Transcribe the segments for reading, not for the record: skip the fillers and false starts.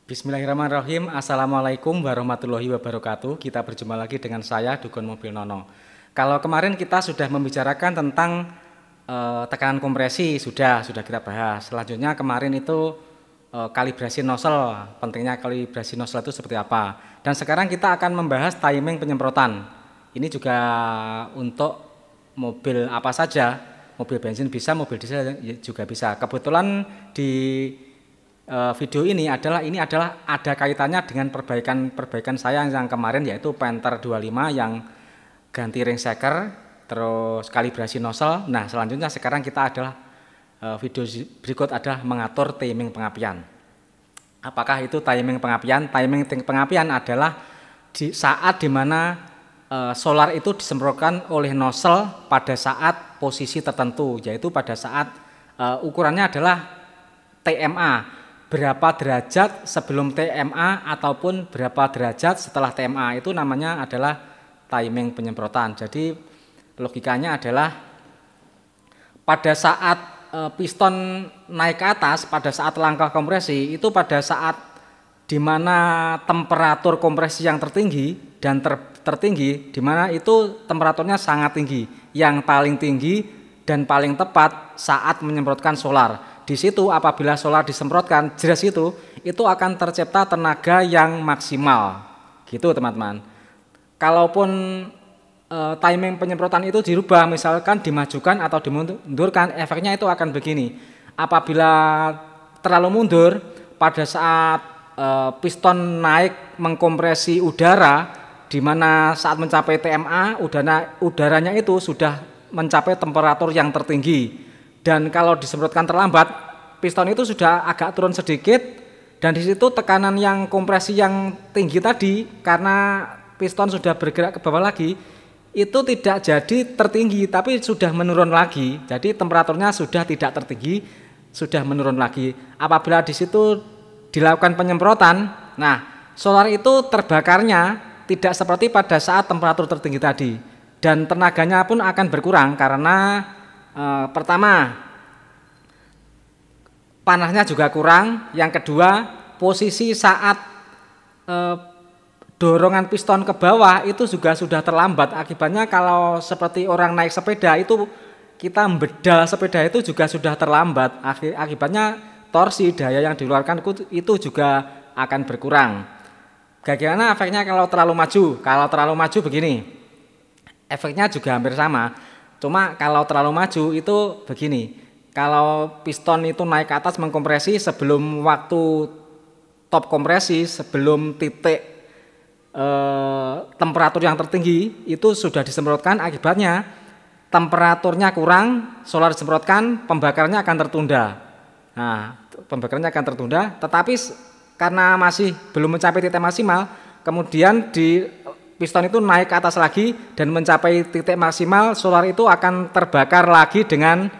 Bismillahirrahmanirrahim. Assalamualaikum warahmatullahi wabarakatuh. Kita berjumpa lagi dengan saya, Dugon Mobil Nono. Kalau kemarin kita sudah membicarakan tentang tekanan kompresi, sudah kita bahas. Selanjutnya kemarin itu kalibrasi nozzle, pentingnya kalibrasi nozzle itu seperti apa. Dan sekarang kita akan membahas timing penyemprotan. Ini juga untuk mobil apa saja, mobil bensin bisa, mobil diesel juga bisa. Kebetulan di video ini adalah ada kaitannya dengan perbaikan saya yang kemarin, yaitu Panther 25 yang ganti ring shaker, terus kalibrasi nozzle. Nah, selanjutnya sekarang kita adalah video berikut adalah mengatur timing pengapian. Apakah itu timing pengapian? Timing pengapian adalah saat dimana solar itu disemprotkan oleh nozzle pada saat posisi tertentu, yaitu pada saat ukurannya adalah TMA. Berapa derajat sebelum TMA ataupun berapa derajat setelah TMA, itu namanya adalah timing penyemprotan. Jadi logikanya adalah pada saat piston naik ke atas, pada saat langkah kompresi, itu pada saat di mana temperatur kompresi yang tertinggi dan tertinggi, di mana itu temperaturnya sangat tinggi, yang paling tinggi dan paling tepat saat menyemprotkan solar. Di situ apabila solar disemprotkan, jelas itu akan tercipta tenaga yang maksimal, gitu teman-teman. Kalaupun timing penyemprotan itu dirubah, misalkan dimajukan atau dimundurkan, efeknya itu akan begini. Apabila terlalu mundur, pada saat piston naik mengkompresi udara, di mana saat mencapai TMA, udaranya itu sudah mencapai temperatur yang tertinggi. Dan kalau disemprotkan terlambat, piston itu sudah agak turun sedikit, dan di situ tekanan yang kompresi yang tinggi tadi, karena piston sudah bergerak ke bawah lagi, itu tidak jadi tertinggi, tapi sudah menurun lagi. Jadi temperaturnya sudah tidak tertinggi, sudah menurun lagi. Apabila di situ dilakukan penyemprotan, nah solar itu terbakarnya tidak seperti pada saat temperatur tertinggi tadi, dan tenaganya pun akan berkurang karena pertama, panasnya juga kurang. Yang kedua, posisi saat dorongan piston ke bawah itu juga sudah terlambat. Akibatnya kalau seperti orang naik sepeda itu, kita membedal sepeda itu juga sudah terlambat. Akibatnya torsi, daya yang dikeluarkan itu juga akan berkurang. Bagaimana efeknya kalau terlalu maju? Kalau terlalu maju begini, efeknya juga hampir sama. Cuma kalau terlalu maju itu begini, kalau piston itu naik ke atas mengkompresi sebelum waktu top kompresi, sebelum titik temperatur yang tertinggi itu sudah disemprotkan, akibatnya temperaturnya kurang, solar disemprotkan, pembakarannya akan tertunda. Nah, pembakarannya akan tertunda, tetapi karena masih belum mencapai titik maksimal, kemudian piston itu naik ke atas lagi dan mencapai titik maksimal, solar itu akan terbakar lagi dengan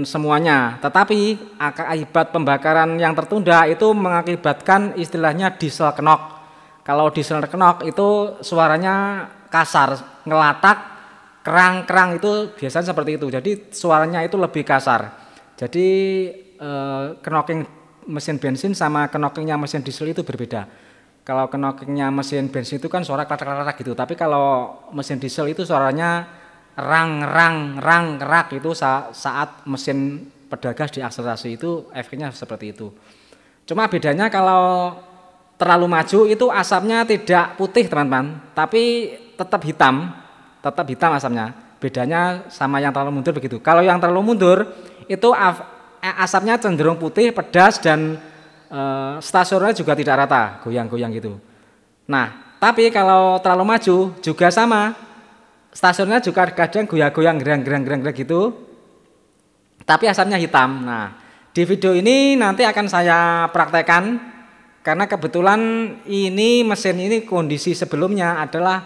semuanya. Tetapi akibat pembakaran yang tertunda itu mengakibatkan istilahnya diesel knock. Kalau diesel knock itu suaranya kasar, ngelatak, kerang-kerang, itu biasanya seperti itu. Jadi suaranya itu lebih kasar. Jadi knocking mesin bensin sama knockingnya mesin diesel itu berbeda. Kalau knockingnya mesin bensin itu kan suara klatak-klatak gitu, tapi kalau mesin diesel itu suaranya rang kerak itu saat mesin pedal gas diakselerasi, itu efeknya seperti itu. Cuma bedanya kalau terlalu maju itu asapnya tidak putih teman-teman, tapi tetap hitam asapnya. Bedanya sama yang terlalu mundur begitu. Kalau yang terlalu mundur itu asapnya cenderung putih, pedas, dan stasionernya juga tidak rata, goyang-goyang gitu. Nah, tapi kalau terlalu maju juga sama, stasionernya juga kadang goyang-goyang, gerang-gerang gitu, tapi asapnya hitam. Nah, di video ini nanti akan saya praktekkan, karena kebetulan ini mesin ini kondisi sebelumnya adalah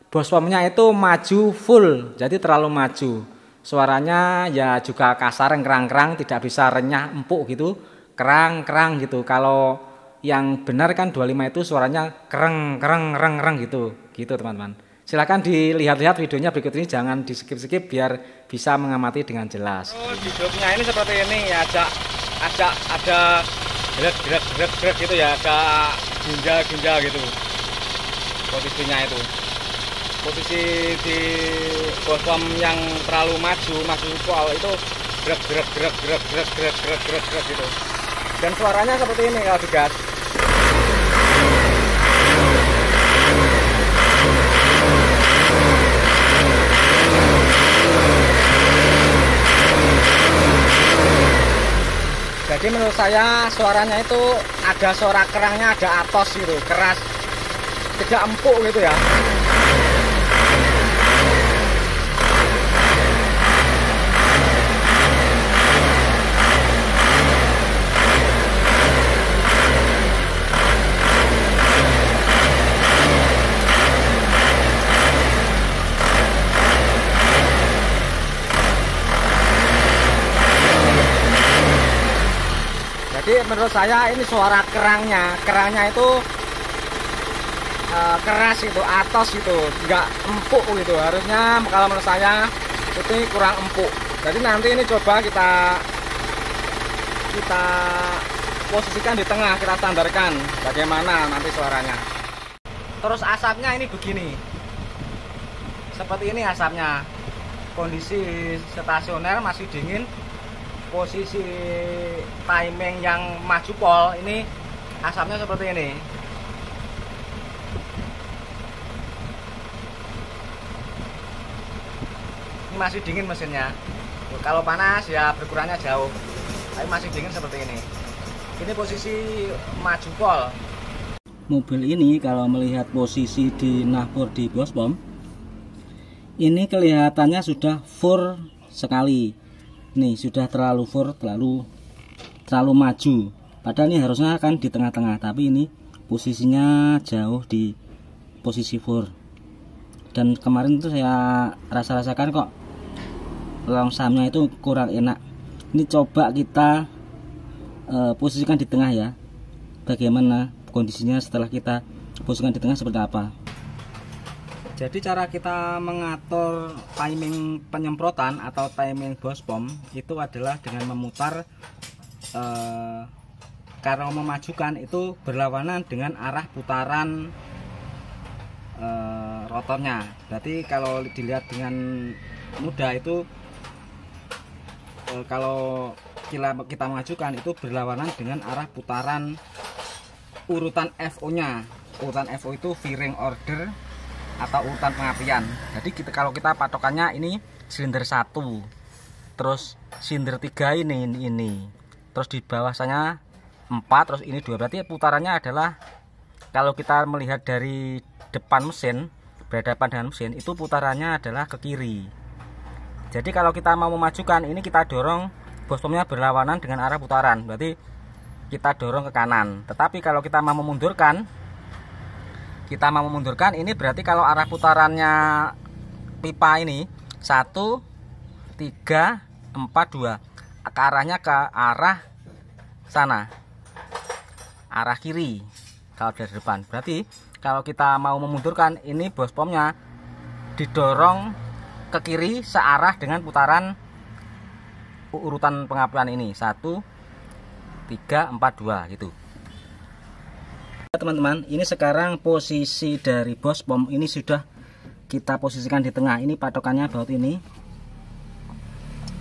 bospomnya itu maju full, jadi terlalu maju. Suaranya ya juga kasar, kerang-kerang, tidak bisa renyah, empuk gitu. Kerang gitu. Kalau yang benar kan 25 itu suaranya kereng gitu teman-teman. Silakan dilihat-lihat videonya berikut ini, jangan di skip biar bisa mengamati dengan jelas. Hidupnya ini seperti ini, ada gerak gitu ya, agak gunjal gitu posisinya itu. Posisi di bottom yang terlalu maju pol itu gerak gitu. Dan suaranya seperti ini kalau digas. Jadi menurut saya suaranya itu ada suara kerangnya, ada atos gitu, keras, tidak empuk gitu ya. Jadi menurut saya ini suara kerangnya itu keras gitu, atos gitu, nggak empuk gitu. Harusnya kalau menurut saya itu kurang empuk. Jadi nanti ini coba kita posisikan di tengah, kita standarkan bagaimana nanti suaranya. Terus asapnya ini begini, seperti ini asapnya. Kondisi stasioner masih dingin. Posisi timing yang maju pol ini asapnya seperti ini. Ini masih dingin mesinnya. Kalau panas ya berkurangnya jauh. Tapi masih dingin seperti ini. Ini posisi maju pol. Mobil ini kalau melihat posisi di navbor di bospom, ini kelihatannya sudah full sekali. Nih sudah terlalu full, terlalu maju. Padahal ini harusnya kan di tengah-tengah, tapi ini posisinya jauh di posisi full. Dan kemarin itu saya rasakan kok longsamnya itu kurang enak. Ini coba kita posisikan di tengah ya. Bagaimana kondisinya setelah kita posisikan di tengah seperti apa? Jadi cara kita mengatur timing penyemprotan atau timing bospom itu adalah dengan memutar karena memajukan itu berlawanan dengan arah putaran rotornya. Berarti kalau dilihat dengan mudah itu kalau kita mengajukan itu berlawanan dengan arah putaran urutan FO-nya. Urutan FO itu firing order atau urutan pengapian. Jadi kalau kita patokannya ini silinder 1, terus silinder 3 ini, terus di bawah sana 4, terus ini 2. Berarti putarannya adalah kalau kita melihat dari depan mesin, berhadapan dengan mesin, itu putarannya adalah ke kiri. Jadi kalau kita mau memajukan ini, kita dorong bospomnya berlawanan dengan arah putaran, berarti kita dorong ke kanan. Tetapi kalau kita mau memundurkan ini berarti kalau arah putarannya pipa ini 1, 3, 4, 2 ke arahnya ke arah sana, arah kiri kalau dari depan. Berarti kalau kita mau memundurkan ini bospomnya didorong ke kiri searah dengan putaran urutan pengapian ini 1, 3, 4, 2 gitu. Teman-teman, ini sekarang posisi dari bospom ini sudah kita posisikan di tengah. Ini patokannya baut ini,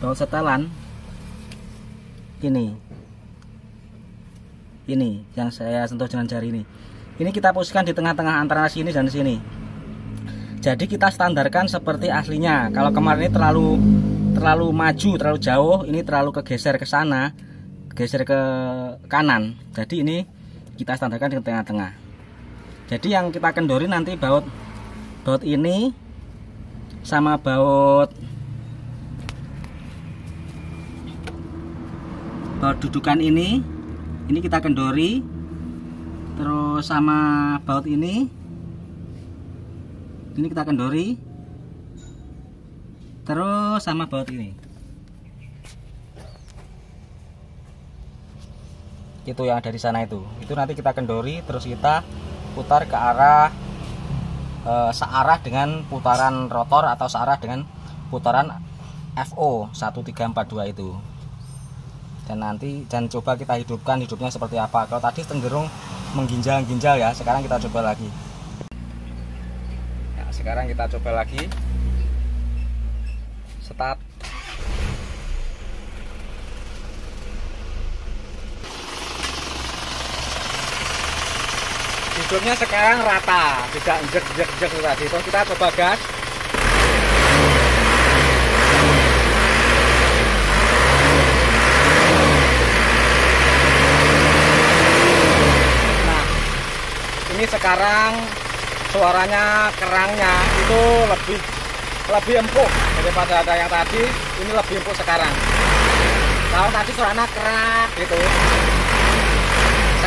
baut setelan ini yang saya sentuh dengan jari ini. Ini kita posisikan di tengah-tengah antara sini dan sini. Jadi kita standarkan seperti aslinya. Kalau kemarin ini terlalu maju, terlalu jauh, ini terlalu kegeser ke sana, geser ke kanan. Jadi ini kita standarkan di tengah-tengah. Jadi yang kita kendori nanti baut ini sama baut dudukan ini kita kendori, terus sama baut ini kita kendori, terus sama baut ini. Itu yang ada di sana itu nanti kita kendori, terus kita putar ke arah searah dengan putaran rotor atau searah dengan putaran FO 1342 itu. dan coba kita hidupnya seperti apa. Kalau tadi cenderung mengginjal-ginjal ya, sekarang kita coba lagi. Nah, sekarang kita coba lagi. Start. Hidupnya sekarang rata, tidak jek tadi. Terus kita coba gas. Nah, ini sekarang suaranya, kerangnya itu lebih empuk daripada ada yang tadi. Ini lebih empuk sekarang. Kalau tadi suaranya kerak gitu,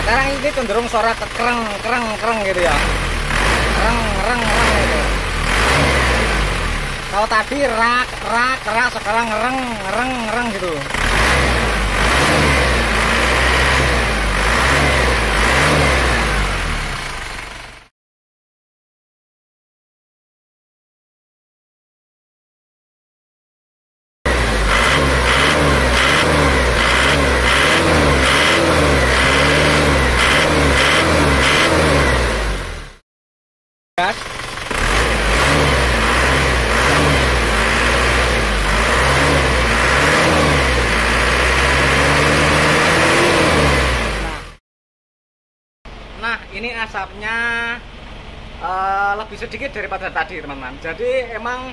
sekarang ini cenderung suara kereng gitu ya, reng gitu. Kalau tadi rak sekarang reng gitu. Gas. Nah, ini asapnya lebih sedikit daripada tadi, teman-teman. Jadi emang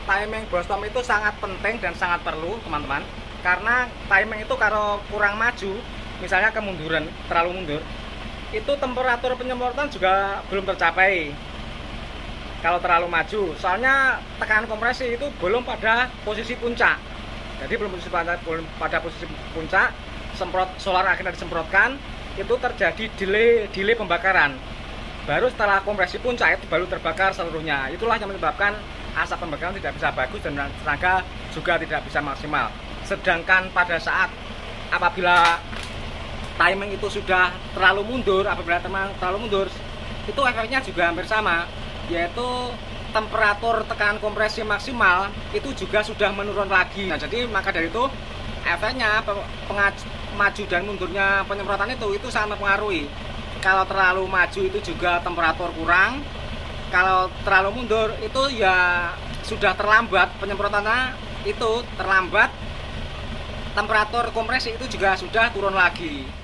timing Bostom itu sangat penting dan sangat perlu, teman-teman. Karena timing itu kalau kurang maju, misalnya kemunduran, terlalu mundur, itu temperatur penyemprotan juga belum tercapai. Kalau terlalu maju, soalnya tekanan kompresi itu belum pada posisi puncak. Jadi belum pada posisi puncak, solar akhirnya disemprotkan, itu terjadi delay pembakaran. Baru setelah kompresi puncak itu baru terbakar seluruhnya. Itulah yang menyebabkan asap pembakaran tidak bisa bagus dan tenaga juga tidak bisa maksimal. Sedangkan pada saat apabila timing itu sudah terlalu mundur, itu efeknya juga hampir sama, yaitu temperatur tekanan kompresi maksimal itu juga sudah menurun lagi. Nah, jadi maka dari itu efeknya maju dan mundurnya penyemprotan itu sangat mempengaruhi. Kalau terlalu maju itu juga temperatur kurang, kalau terlalu mundur itu ya sudah terlambat, penyemprotannya itu terlambat, temperatur kompresi itu juga sudah turun lagi.